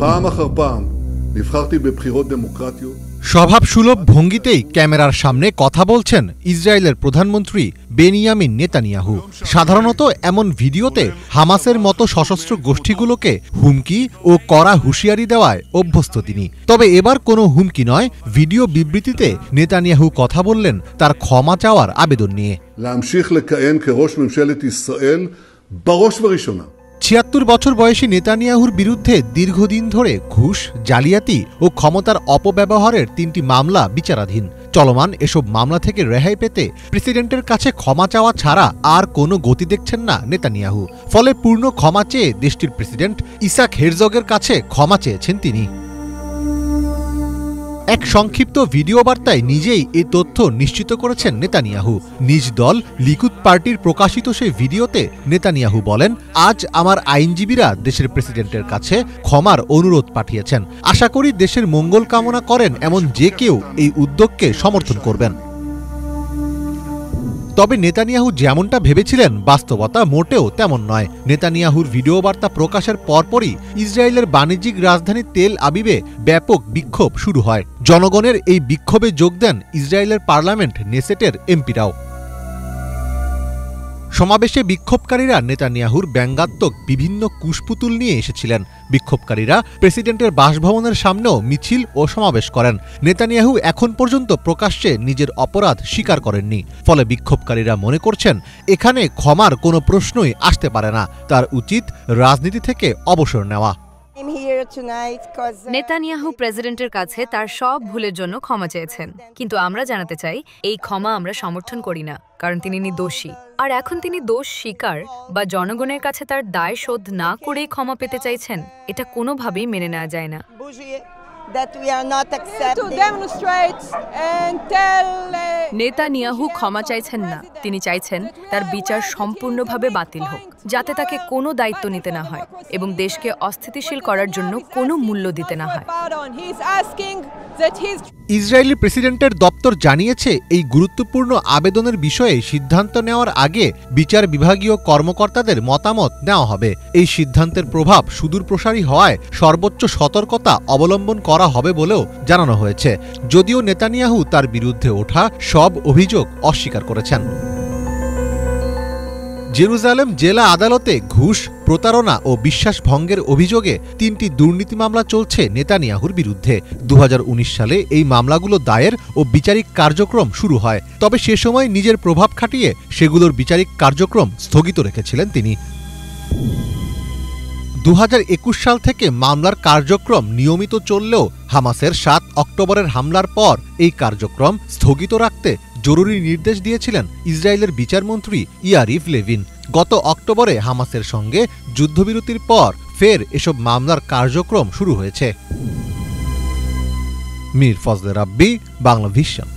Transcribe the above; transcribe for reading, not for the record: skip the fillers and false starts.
פעם אחר פעם נבחרתי בבחירות דמוקרטיות স্বভাবসুলভ ভঙ্গিতেই ক্যামেরার সামনে কথা বলছেন ইসরায়েলের প্রধানমন্ত্রী বেনিয়ামিন নেতানিয়াহু। সাধারণত এমন ভিডিওতে হামাসের মতো সশস্ত্র গোষ্ঠীগুলোকে হুমকি ও কড়া হুঁশিয়ারি দেওয়ায় অভ্যস্ত তিনি। তবে এবার কোনো হুমকি নয়, ভিডিও বিবৃতিতে নেতানিয়াহু কথা বললেন তার ক্ষমা চাওয়ার আবেদন নিয়ে। להמשיך לכהן כראש ממשלת ישראל בראש ובראשונה ৭৬ বছর বয়সী নেতানিয়াহুর বিরুদ্ধে দীর্ঘদিন ধরে ঘুষ, জালিয়াতি ও ক্ষমতার অপব্যবহারের ৩টি মামলা বিচারাধীন। চলমান এসব মামলা থেকে রেহাই পেতে প্রেসিডেন্টের কাছে ক্ষমা চাওয়া ছাড়া আর কোনো গতি দেখছেন না নেতানিয়াহু। ফলে পূর্ণ ক্ষমা চেয়ে দেশটির প্রেসিডেন্ট ইসাক হেরজগের কাছে ক্ষমা চেয়েছেন তিনি। এক সংক্ষিপ্ত ভিডিও বার্তায় নিজেই এই তথ্য নিশ্চিত করেছেন নেতানিয়াহু। নিজ দল লিকুদ পার্টির প্রকাশিত সেই ভিডিওতে নেতানিয়াহু বলেন, আজ আমার আইনজীবীরা দেশের প্রেসিডেন্টের কাছে ক্ষমার অনুরোধ পাঠিয়েছেন। আশা করি দেশের মঙ্গল কামনা করেন এমন যে কেউ এই উদ্যোগকে সমর্থন করবেন। তবে নেতানিয়াহু যেমনটা ভেবেছিলেন বাস্তবতা মোটেও তেমন নয়। নেতানিয়াহুর ভিডিও বার্তা প্রকাশের পরপরই ইসরায়েলের বাণিজ্যিক রাজধানী তেল আবিবে ব্যাপক বিক্ষোভ শুরু হয়। জনগণের এই বিক্ষোভে যোগ দেন ইসরায়েলের পার্লামেন্ট নেসেটের এমপিরাও। সমাবেশে বিক্ষোভকারীরা নেতানিয়াহুর ব্যঙ্গাত্মক বিভিন্ন কুশপুতুল নিয়ে এসেছিলেন। বিক্ষোভকারীরা প্রেসিডেন্টের বাসভবনের সামনেও মিছিল ও সমাবেশ করেন। নেতানিয়াহু এখন পর্যন্ত প্রকাশ্যে নিজের অপরাধ স্বীকার করেননি। ফলে বিক্ষোভকারীরা মনে করছেন এখানে ক্ষমার কোনো প্রশ্নই আসতে পারে না, তার উচিত রাজনীতি থেকে অবসর নেওয়া। নেতানিয়াহু প্রেসিডেন্টের কাছে তার সব ভুলের জন্য ক্ষমা চেয়েছেন, কিন্তু আমরা জানাতে চাই এই ক্ষমা আমরা সমর্থন করি না, কারণ তিনি নির্দোষী। আর এখন তিনি দোষ স্বীকার বা জনগণের কাছে তার দায় শোধ না করেই ক্ষমা পেতে চাইছেন, এটা কোনোভাবেই মেনে নেওয়া যায় না। নেতানিয়াহু ক্ষমা চাইছেন না, তিনি চাইছেন তার বিচার সম্পূর্ণভাবে বাতিল হোক, যাতে তাকে কোনো দায়িত্ব নিতে না হয় এবং দেশকে অস্থিতিশীল করার জন্য কোনো মূল্য দিতে না হয়। ইসরায়েলি প্রেসিডেন্টের দপ্তর জানিয়েছে এই গুরুত্বপূর্ণ আবেদনের বিষয়ে সিদ্ধান্ত নেওয়ার আগে বিচার বিভাগীয় কর্মকর্তাদের মতামত নেওয়া হবে। এই সিদ্ধান্তের প্রভাব সুদূরপ্রসারী হওয়ায় সর্বোচ্চ সতর্কতা অবলম্বন করা হবে বলেও জানানো হয়েছে। যদিও নেতানিয়াহু তার বিরুদ্ধে ওঠা সব অভিযোগ অস্বীকার করেছেন। জেরুজালেম জেলা আদালতে ঘুষ, প্রতারণা ও বিশ্বাসভঙ্গের অভিযোগে ৩টি দুর্নীতি মামলা চলছে নেতানিয়াহুর বিরুদ্ধে। ২০১৯ সালে এই মামলাগুলো দায়ের ও বিচারিক কার্যক্রম শুরু হয়। তবে সে সময় নিজের প্রভাব খাটিয়ে সেগুলোর বিচারিক কার্যক্রম স্থগিত রেখেছিলেন তিনি। ২০২১ সাল থেকে মামলার কার্যক্রম নিয়মিত চললেও হামাসের ৭ অক্টোবরের হামলার পর এই কার্যক্রম স্থগিত রাখতে জরুরি নির্দেশ দিয়েছিলেন ইসরায়েলের বিচারমন্ত্রী ইয়ারিভ লেভিন। গত অক্টোবরে হামাসের সঙ্গে যুদ্ধবিরতির পর ফের এসব মামলার কার্যক্রম শুরু হয়েছে। মীর ফজলে রাব্বি, বাংলা ভিশন।